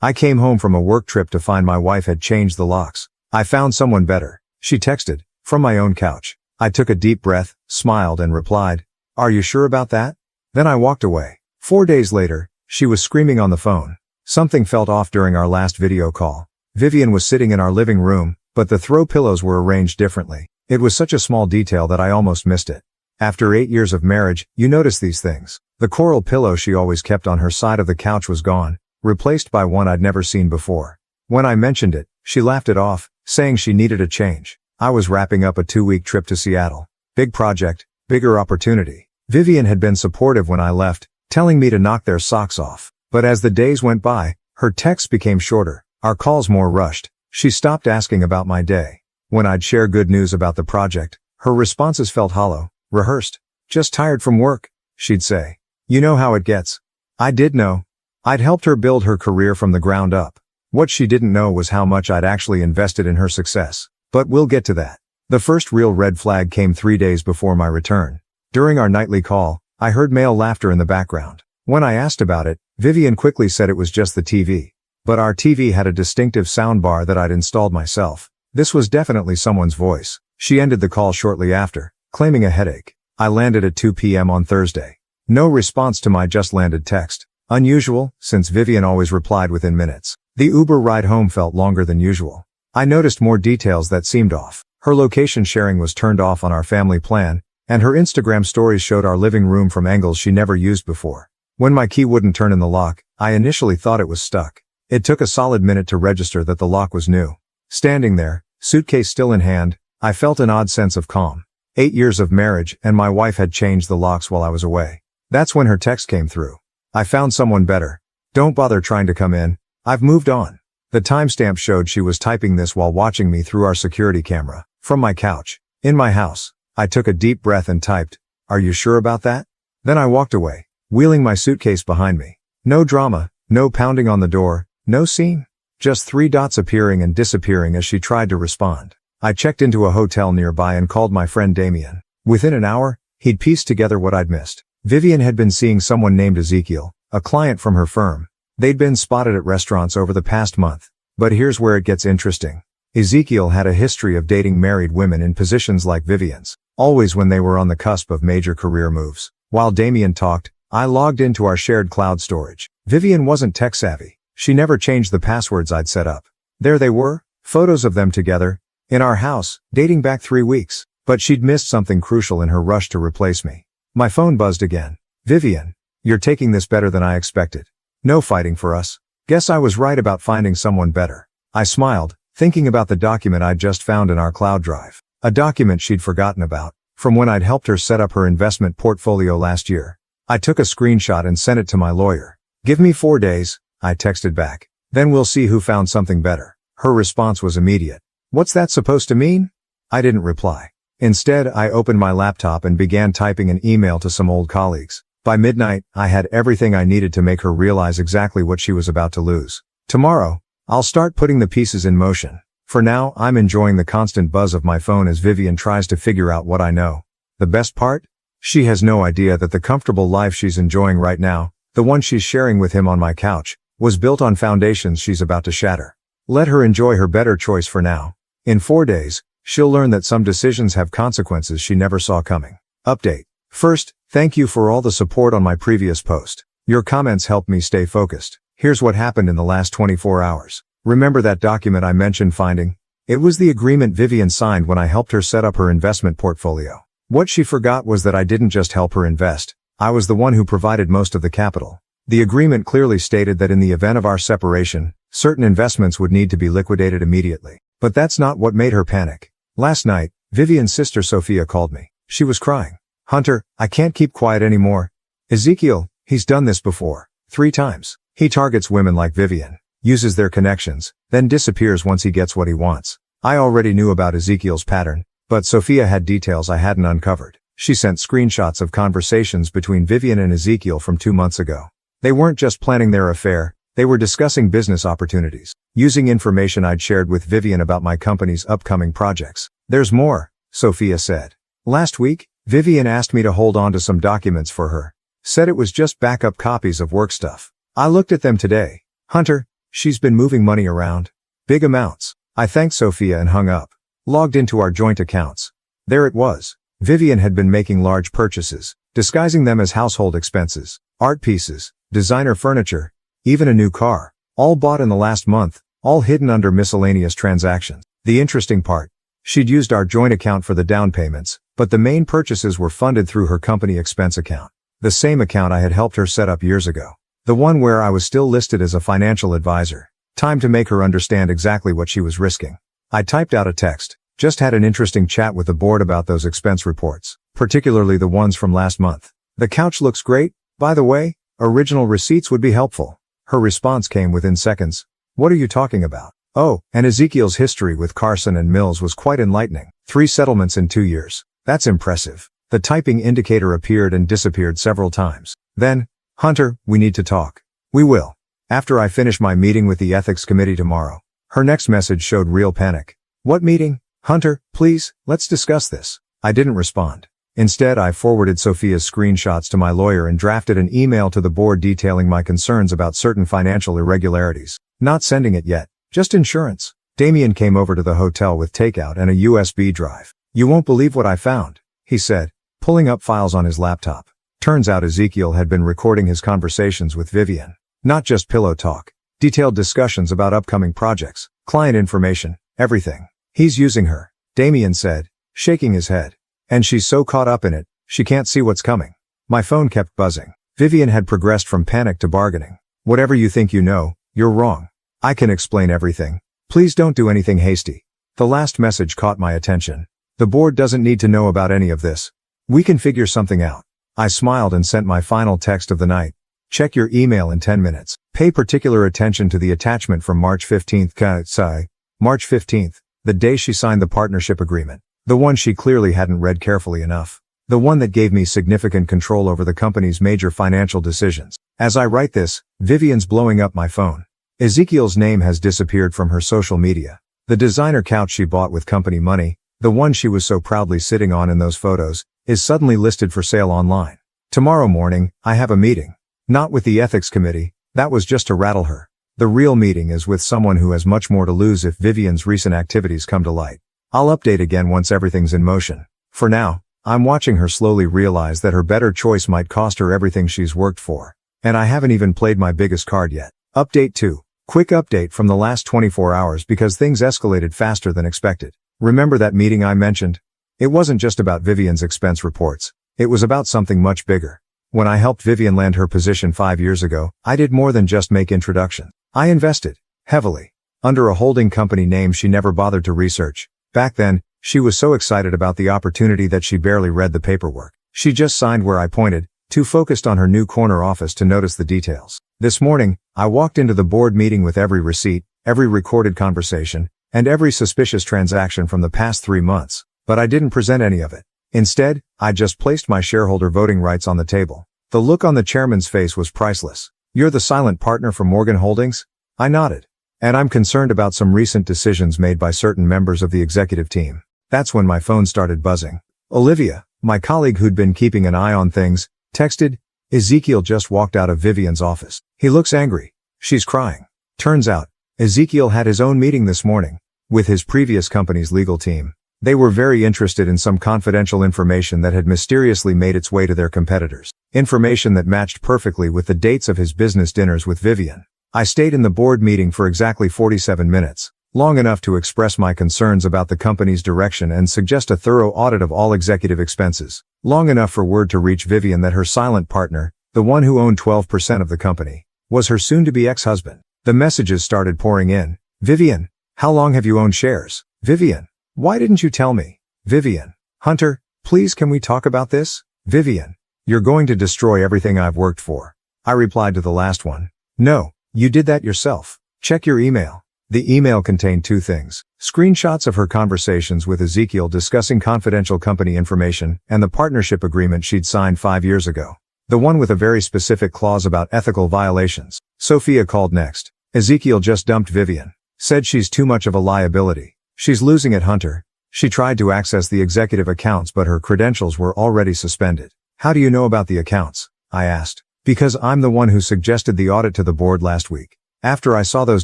I came home from a work trip to find my wife had changed the locks. I found someone better, she texted, from my own couch. I took a deep breath, smiled and replied, "Are you sure about that?" Then I walked away. 4 days later, she was screaming on the phone. Something felt off during our last video call. Vivian was sitting in our living room, but the throw pillows were arranged differently. It was such a small detail that I almost missed it. After 8 years of marriage, you notice these things. The coral pillow she always kept on her side of the couch was gone, replaced by one I'd never seen before. When I mentioned it, she laughed it off, saying she needed a change. I was wrapping up a 2-week trip to Seattle. Big project, bigger opportunity. Vivian had been supportive when I left, telling me to knock their socks off. But as the days went by, her texts became shorter, our calls more rushed. She stopped asking about my day. When I'd share good news about the project, her responses felt hollow, rehearsed. "Just tired from work," she'd say. "You know how it gets." I did know. I'd helped her build her career from the ground up. What she didn't know was how much I'd actually invested in her success. But we'll get to that. The first real red flag came 3 days before my return. During our nightly call, I heard male laughter in the background. When I asked about it, Vivian quickly said it was just the TV. But our TV had a distinctive soundbar that I'd installed myself. This was definitely someone's voice. She ended the call shortly after, claiming a headache. I landed at 2 p.m. on Thursday. No response to my just landed text. Unusual, since Vivian always replied within minutes. The Uber ride home felt longer than usual. I noticed more details that seemed off. Her location sharing was turned off on our family plan, and her Instagram stories showed our living room from angles she never used before. When my key wouldn't turn in the lock, I initially thought it was stuck. It took a solid minute to register that the lock was new. Standing there, suitcase still in hand, I felt an odd sense of calm. 8 years of marriage, and my wife had changed the locks while I was away. That's when her text came through. "I found someone better. Don't bother trying to come in. I've moved on." The timestamp showed she was typing this while watching me through our security camera, from my couch, in my house. I took a deep breath and typed, "Are you sure about that?" Then I walked away, wheeling my suitcase behind me. No drama, no pounding on the door, no scene. Just 3 dots appearing and disappearing as she tried to respond. I checked into a hotel nearby and called my friend Damien. Within an hour, he'd pieced together what I'd missed. Vivian had been seeing someone named Ezekiel, a client from her firm. They'd been spotted at restaurants over the past month. But here's where it gets interesting. Ezekiel had a history of dating married women in positions like Vivian's, always when they were on the cusp of major career moves. While Damien talked, I logged into our shared cloud storage. Vivian wasn't tech-savvy. She never changed the passwords I'd set up. There they were, photos of them together, in our house, dating back 3 weeks. But she'd missed something crucial in her rush to replace me. My phone buzzed again. "Vivian, you're taking this better than I expected. No fighting for us. Guess I was right about finding someone better." I smiled, thinking about the document I'd just found in our cloud drive. A document she'd forgotten about, from when I'd helped her set up her investment portfolio last year. I took a screenshot and sent it to my lawyer. "Give me 4 days, I texted back. "Then we'll see who found something better." Her response was immediate. "What's that supposed to mean?" I didn't reply. Instead, I opened my laptop and began typing an email to some old colleagues. By midnight, I had everything I needed to make her realize exactly what she was about to lose. Tomorrow, I'll start putting the pieces in motion. For now, I'm enjoying the constant buzz of my phone as Vivian tries to figure out what I know. The best part? She has no idea that the comfortable life she's enjoying right now, the one she's sharing with him on my couch, was built on foundations she's about to shatter. Let her enjoy her better choice for now. In 4 days, she'll learn that some decisions have consequences she never saw coming. Update. First, thank you for all the support on my previous post. Your comments helped me stay focused. Here's what happened in the last 24 hours. Remember that document I mentioned finding? It was the agreement Vivian signed when I helped her set up her investment portfolio. What she forgot was that I didn't just help her invest. I was the one who provided most of the capital. The agreement clearly stated that in the event of our separation, certain investments would need to be liquidated immediately. But that's not what made her panic. Last night, Vivian's sister Sophia called me. She was crying. "Hunter, I can't keep quiet anymore. Ezekiel, he's done this before. 3 times. He targets women like Vivian, uses their connections, then disappears once he gets what he wants." I already knew about Ezekiel's pattern, but Sophia had details I hadn't uncovered. She sent screenshots of conversations between Vivian and Ezekiel from 2 months ago. They weren't just planning their affair, they were discussing business opportunities, using information I'd shared with Vivian about my company's upcoming projects. "There's more," Sophia said. "Last week, Vivian asked me to hold on to some documents for her. Said it was just backup copies of work stuff. I looked at them today. Hunter, She's been moving money around. Big amounts. I thanked Sophia and hung up. Logged into our joint accounts. There it was. Vivian had been making large purchases, disguising them as household expenses, art pieces, designer furniture, even a new car. All bought in the last month, all hidden under miscellaneous transactions. The interesting part. She'd used our joint account for the down payments, but the main purchases were funded through her company expense account. The same account I had helped her set up years ago. The one where I was still listed as a financial advisor. Time to make her understand exactly what she was risking. I typed out a text. Just had an interesting chat with the board about those expense reports, particularly the ones from last month. The couch looks great, by the way. Original receipts would be helpful. Her response came within seconds. What are you talking about? Oh, and Ezekiel's history with Carson and Mills was quite enlightening. 3 settlements in 2 years. That's impressive. The typing indicator appeared and disappeared several times. Then, Hunter, we need to talk. We will. After I finish my meeting with the ethics committee tomorrow. Her next message showed real panic. What meeting? Hunter, please, let's discuss this. I didn't respond. Instead, I forwarded Sophia's screenshots to my lawyer and drafted an email to the board detailing my concerns about certain financial irregularities. Not sending it yet. Just insurance. Damien came over to the hotel with takeout and a USB drive. You won't believe what I found, he said, pulling up files on his laptop. Turns out Ezekiel had been recording his conversations with Vivian. Not just pillow talk. Detailed discussions about upcoming projects, client information, everything. He's using her, Damien said, shaking his head. And she's so caught up in it, she can't see what's coming. My phone kept buzzing. Vivian had progressed from panic to bargaining. Whatever you think you know, you're wrong. I can explain everything. Please don't do anything hasty. The last message caught my attention. The board doesn't need to know about any of this. We can figure something out. I smiled and sent my final text of the night. Check your email in 10 minutes. Pay particular attention to the attachment from March 15th. March 15th, the day she signed the partnership agreement. The one she clearly hadn't read carefully enough. The one that gave me significant control over the company's major financial decisions. As I write this, Vivian's blowing up my phone. Ezekiel's name has disappeared from her social media. The designer couch she bought with company money, the one she was so proudly sitting on in those photos, is suddenly listed for sale online. Tomorrow morning, I have a meeting. Not with the ethics committee, that was just to rattle her. The real meeting is with someone who has much more to lose if Vivian's recent activities come to light. I'll update again once everything's in motion. For now, I'm watching her slowly realize that her better choice might cost her everything she's worked for. And I haven't even played my biggest card yet. Update 2. Quick update from the last 24 hours because things escalated faster than expected. Remember that meeting I mentioned? It wasn't just about Vivian's expense reports. It was about something much bigger. When I helped Vivian land her position 5 years ago, I did more than just make introductions. I invested heavily under a holding company name she never bothered to research. Back then, she was so excited about the opportunity that she barely read the paperwork. She just signed where I pointed, too focused on her new corner office to notice the details. This morning, I walked into the board meeting with every receipt, every recorded conversation, and every suspicious transaction from the past 3 months, but I didn't present any of it. Instead, I just placed my shareholder voting rights on the table. The look on the chairman's face was priceless. You're the silent partner from Morgan Holdings? I nodded. And I'm concerned about some recent decisions made by certain members of the executive team. That's when my phone started buzzing. Olivia, my colleague who'd been keeping an eye on things, texted, Ezekiel just walked out of Vivian's office. He looks angry. She's crying. Turns out, Ezekiel had his own meeting this morning with his previous company's legal team. They were very interested in some confidential information that had mysteriously made its way to their competitors. Information that matched perfectly with the dates of his business dinners with Vivian. I stayed in the board meeting for exactly 47 minutes, long enough to express my concerns about the company's direction and suggest a thorough audit of all executive expenses, long enough for word to reach Vivian that her silent partner, the one who owned 12% of the company, was her soon-to-be ex-husband. The messages started pouring in. Vivian, how long have you owned shares? Vivian, why didn't you tell me? Vivian, Hunter, please can we talk about this? Vivian, you're going to destroy everything I've worked for. I replied to the last one. No. You did that yourself. Check your email. The email contained 2 things. Screenshots of her conversations with Ezekiel discussing confidential company information and the partnership agreement she'd signed 5 years ago. The one with a very specific clause about ethical violations. Sophia called next. Ezekiel just dumped Vivian. Said she's too much of a liability. She's losing it, Hunter. She tried to access the executive accounts but her credentials were already suspended. How do you know about the accounts? I asked. Because I'm the one who suggested the audit to the board last week. After I saw those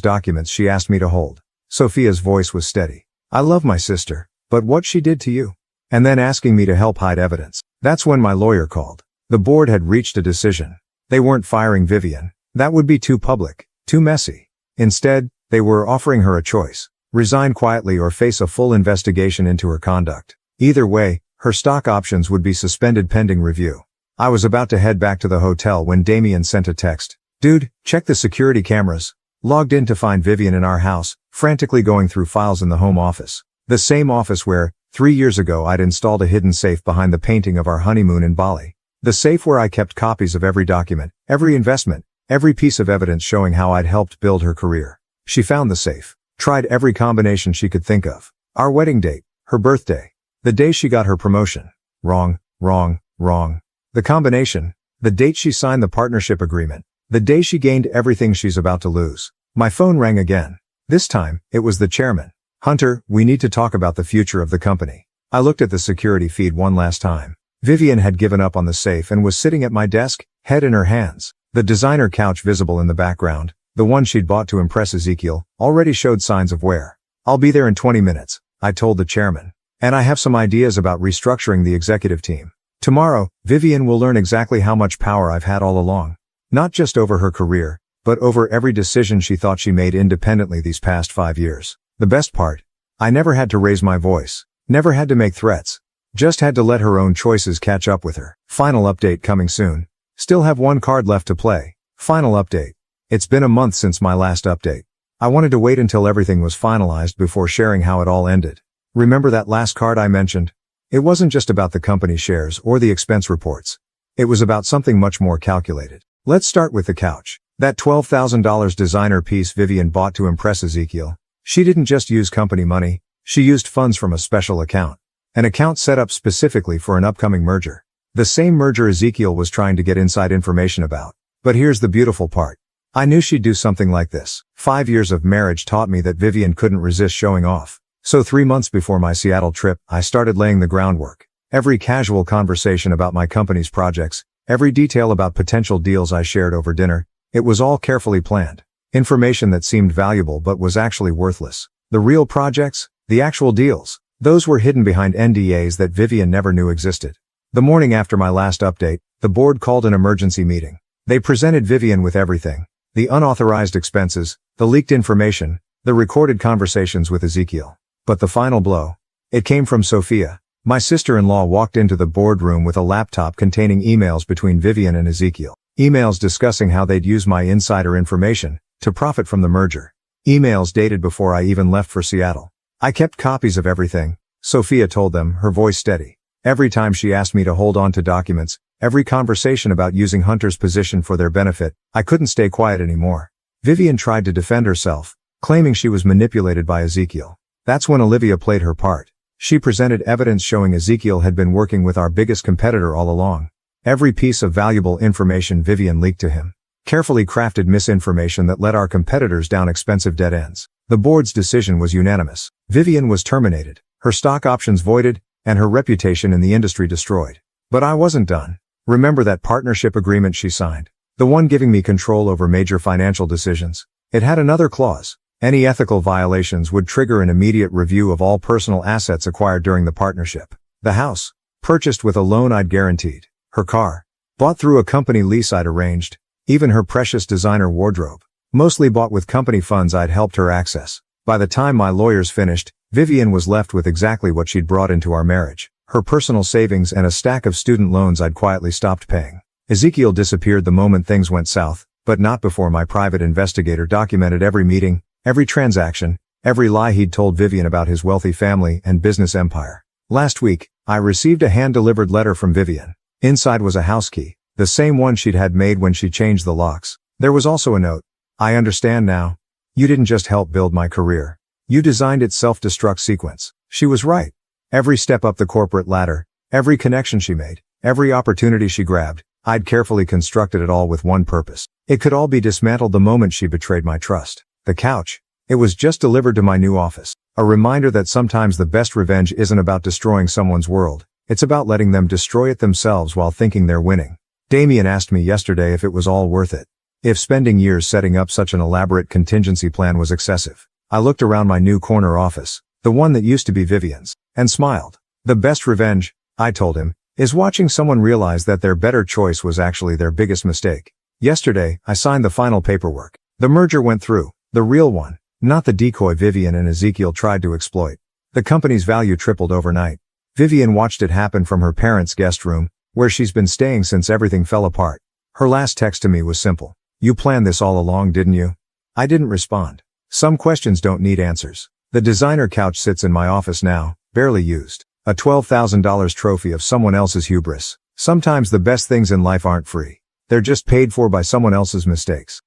documents she asked me to hold. Sophia's voice was steady. I love my sister, but what she did to you? And then asking me to help hide evidence. That's when my lawyer called. The board had reached a decision. They weren't firing Vivian. That would be too public, too messy. Instead, they were offering her a choice. Resign quietly or face a full investigation into her conduct. Either way, her stock options would be suspended pending review. I was about to head back to the hotel when Damien sent a text. Dude, check the security cameras. Logged in to find Vivian in our house, frantically going through files in the home office. The same office where, 3 years ago I'd installed a hidden safe behind the painting of our honeymoon in Bali. The safe where I kept copies of every document, every investment, every piece of evidence showing how I'd helped build her career. She found the safe. Tried every combination she could think of. Our wedding date, her birthday, the day she got her promotion. Wrong, wrong, wrong. The combination, the date she signed the partnership agreement, the day she gained everything she's about to lose. My phone rang again. This time, it was the chairman. Hunter, we need to talk about the future of the company. I looked at the security feed one last time. Vivian had given up on the safe and was sitting at my desk, head in her hands. The designer couch visible in the background, the one she'd bought to impress Ezekiel, already showed signs of wear. I'll be there in 20 minutes, I told the chairman. And I have some ideas about restructuring the executive team. Tomorrow, Vivian will learn exactly how much power I've had all along. Not just over her career, but over every decision she thought she made independently these past 5 years. The best part? I never had to raise my voice. Never had to make threats. Just had to let her own choices catch up with her. Final update coming soon. Still have one card left to play. Final update. It's been a month since my last update. I wanted to wait until everything was finalized before sharing how it all ended. Remember that last card I mentioned? It wasn't just about the company shares or the expense reports. It was about something much more calculated. Let's start with the couch. That $12,000 designer piece Vivian bought to impress Ezekiel. She didn't just use company money, she used funds from a special account. An account set up specifically for an upcoming merger. The same merger Ezekiel was trying to get inside information about. But here's the beautiful part. I knew she'd do something like this. 5 years of marriage taught me that Vivian couldn't resist showing off. So 3 months before my Seattle trip, I started laying the groundwork. Every casual conversation about my company's projects, every detail about potential deals I shared over dinner, it was all carefully planned. Information that seemed valuable but was actually worthless. The real projects, the actual deals, those were hidden behind NDAs that Vivian never knew existed. The morning after my last update, the board called an emergency meeting. They presented Vivian with everything. The unauthorized expenses, the leaked information, the recorded conversations with Ezekiel. But the final blow. It came from Sophia. My sister-in-law walked into the boardroom with a laptop containing emails between Vivian and Ezekiel. Emails discussing how they'd use my insider information to profit from the merger. Emails dated before I even left for Seattle. I kept copies of everything, Sophia told them, her voice steady. Every time she asked me to hold on to documents, every conversation about using Hunter's position for their benefit, I couldn't stay quiet anymore. Vivian tried to defend herself, claiming she was manipulated by Ezekiel. That's when Olivia played her part. She presented evidence showing Ezekiel had been working with our biggest competitor all along. Every piece of valuable information Vivian leaked to him. Carefully crafted misinformation that led our competitors down expensive dead ends. The board's decision was unanimous. Vivian was terminated, her stock options voided, and her reputation in the industry destroyed. But I wasn't done. Remember that partnership agreement she signed? The one giving me control over major financial decisions. It had another clause. Any ethical violations would trigger an immediate review of all personal assets acquired during the partnership. The house, purchased with a loan I'd guaranteed. Her car, bought through a company lease I'd arranged. Even her precious designer wardrobe, mostly bought with company funds I'd helped her access. By the time my lawyers finished, Vivian was left with exactly what she'd brought into our marriage. Her personal savings and a stack of student loans I'd quietly stopped paying. Ezekiel disappeared the moment things went south, but not before my private investigator documented every meeting, every transaction, every lie he'd told Vivian about his wealthy family and business empire. Last week, I received a hand-delivered letter from Vivian. Inside was a house key, the same one she'd had made when she changed the locks. There was also a note. I understand now. You didn't just help build my career. You designed its self-destruct sequence. She was right. Every step up the corporate ladder, every connection she made, every opportunity she grabbed, I'd carefully constructed it all with one purpose. It could all be dismantled the moment she betrayed my trust. The couch. It was just delivered to my new office. A reminder that sometimes the best revenge isn't about destroying someone's world. It's about letting them destroy it themselves while thinking they're winning. Damien asked me yesterday if it was all worth it. If spending years setting up such an elaborate contingency plan was excessive, I looked around my new corner office, the one that used to be Vivian's, and smiled. The best revenge, I told him, is watching someone realize that their better choice was actually their biggest mistake. Yesterday, I signed the final paperwork. The merger went through, the real one, not the decoy Vivian and Ezekiel tried to exploit. The company's value tripled overnight. Vivian watched it happen from her parents' guest room, where she's been staying since everything fell apart. Her last text to me was simple. You planned this all along, didn't you? I didn't respond. Some questions don't need answers. The designer couch sits in my office now, barely used. A $12,000 trophy of someone else's hubris. Sometimes the best things in life aren't free. They're just paid for by someone else's mistakes.